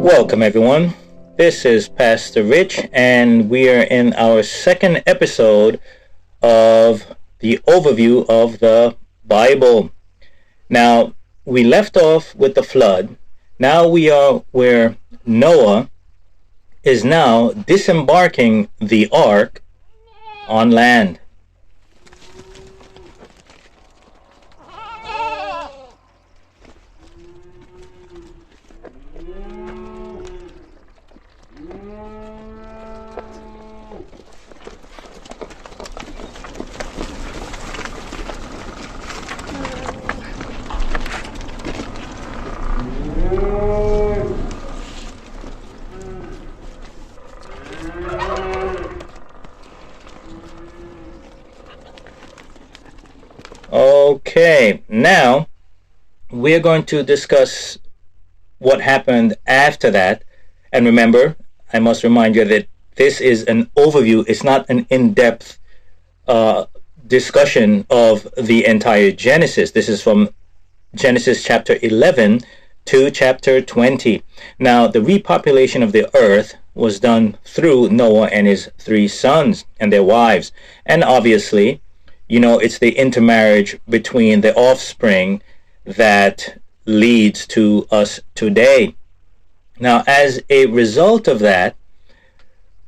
Welcome, everyone. This is Pastor Rich, and we are in our second episode of the overview of the Bible. Now, we left off with the flood. Now we are where Noah is now disembarking the ark on land. Okay, now we're going to discuss what happened after that. And remember, I must remind you that this is an overview. It's not an in-depth discussion of the entire Genesis. This is from Genesis chapter 11 to chapter 20. Now, the repopulation of the earth was done through Noah and his 3 sons and their wives. And obviously, it's the intermarriage between the offspring that leads to us today. Now, as a result of that,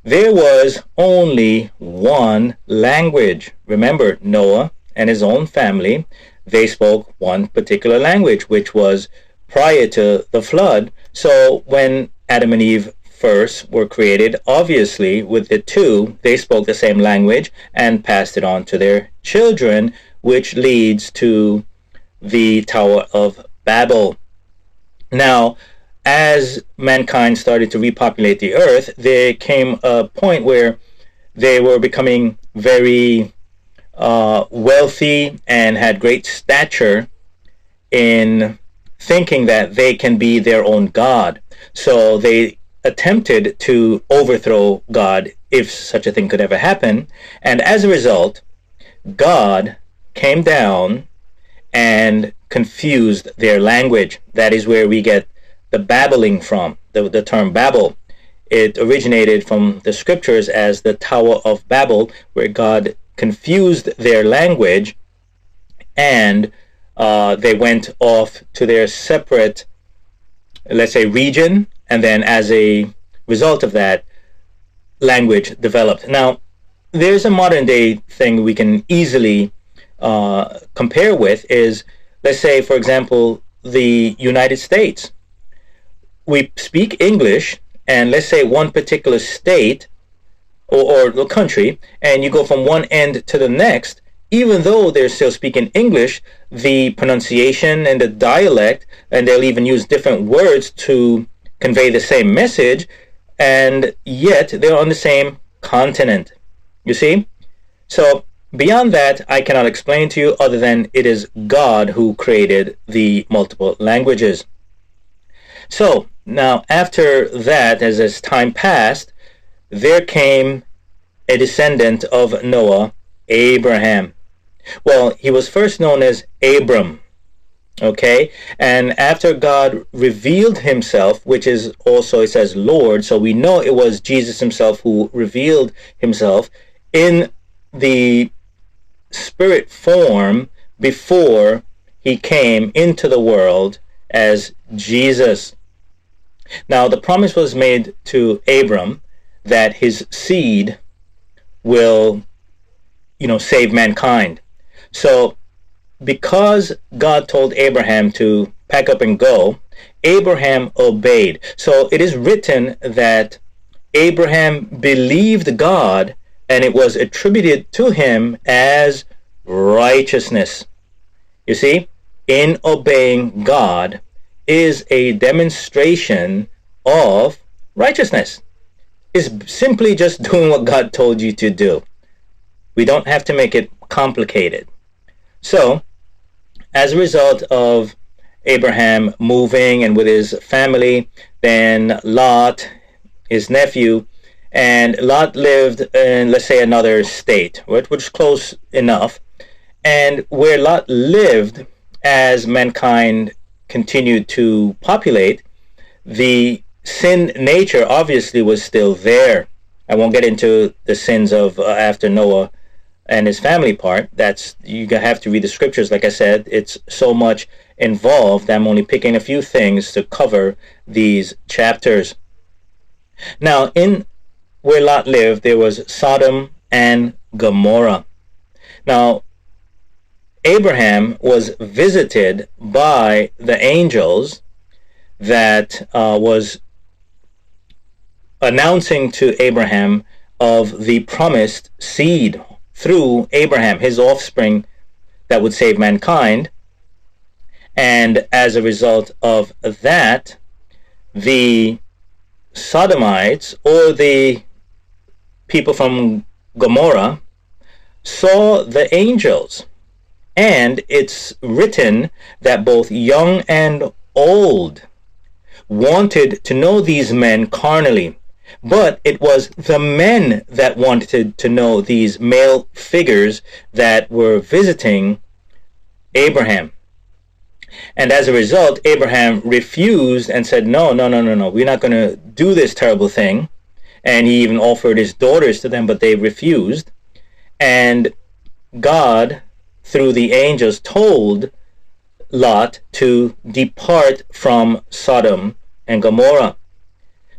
there was only one language. Remember, Noah and his own family, they spoke one particular language, which was prior to the flood. So when Adam and Eve first were created, obviously with the two, they spoke the same language and passed it on to their children, which leads to the Tower of Babel. Now, as mankind started to repopulate the earth, there came a point where they were becoming very wealthy and had great stature in thinking that they can be their own God. So they attempted to overthrow God, if such a thing could ever happen. And as a result, God came down and confused their language. That is where we get the babbling from, the term Babel. It originated from the scriptures as the Tower of Babel, where God confused their language, and they went off to their separate, let's say, region, and then as a result of that, language developed. Now, there's a modern day thing we can easily compare with is, let's say, for example, the United States. We speak English, and let's say one particular state or the country, and you go from one end to the next, even though they're still speaking English, the pronunciation and the dialect, and they'll even use different words to convey the same message, and yet they're on the same continent. You see? So beyond that, I cannot explain to you other than it is God who created the multiple languages. So now after that, as time passed, there came a descendant of Noah, Abraham. Well, he was first known as Abram. Okay, and after God revealed himself, which is also, it says Lord, so we know it was Jesus himself who revealed himself in the spirit form before he came into the world as Jesus. Now, the promise was made to Abram that his seed will, save mankind. So because God told Abraham to pack up and go, Abraham obeyed. So it is written that Abraham believed God, and it was attributed to him as righteousness. You see, in obeying God is a demonstration of righteousness. It's simply just doing what God told you to do. We don't have to make it complicated. So, as a result of Abraham moving and with his family, then Lot, his nephew, and Lot lived in, let's say, another state, which was close enough. And where Lot lived, as mankind continued to populate, the sin nature obviously was still there. I won't get into the sins of after Noah and his family part. That's, you have to read the scriptures. Like I said, it's so much involved. I'm only picking a few things to cover these chapters. Now, in where Lot lived, there was Sodom and Gomorrah. Now, Abraham was visited by the angels that was announcing to Abraham of the promised seed through Abraham, his offspring that would save mankind. And as a result of that, the Sodomites, or the people from Gomorrah, saw the angels. And it's written that both young and old wanted to know these men carnally. But it was the men that wanted to know these male figures that were visiting Abraham. And as a result, Abraham refused and said, no, we're not going to do this terrible thing. And he even offered his daughters to them, but they refused. And God, through the angels, told Lot to depart from Sodom and Gomorrah,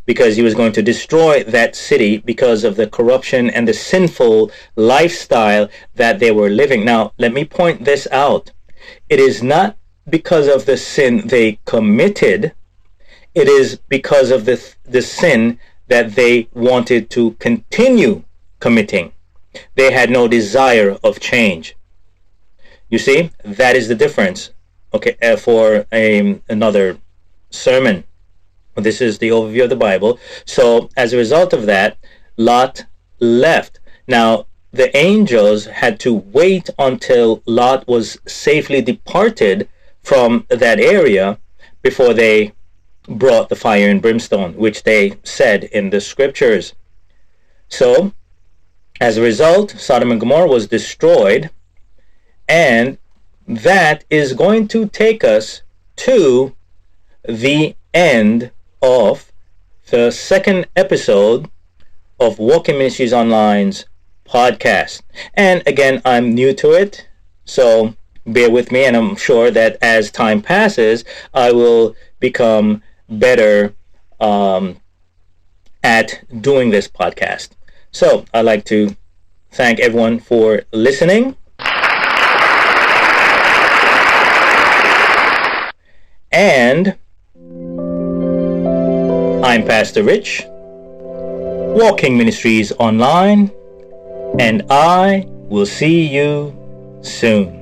because he was going to destroy that city because of the corruption and the sinful lifestyle that they were living. Now, let me point this out. It is not because of the sin they committed. It is because of the sin that they wanted to continue committing. They had no desire of change. You see, that is the difference. Okay, for another sermon. This is the overview of the Bible. So as a result of that, Lot left. Now, the angels had to wait until Lot was safely departed from that area before they brought the fire and brimstone, which they said in the scriptures. So, as a result, Sodom and Gomorrah was destroyed, and that is going to take us to the end of the second episode of Walking Ministries Online's podcast. And again, I'm new to it, so bear with me, and I'm sure that as time passes, I will become better at doing this podcast. So I'd like to thank everyone for listening. And I'm Pastor Rich, Walking Ministries Online, and I will see you soon.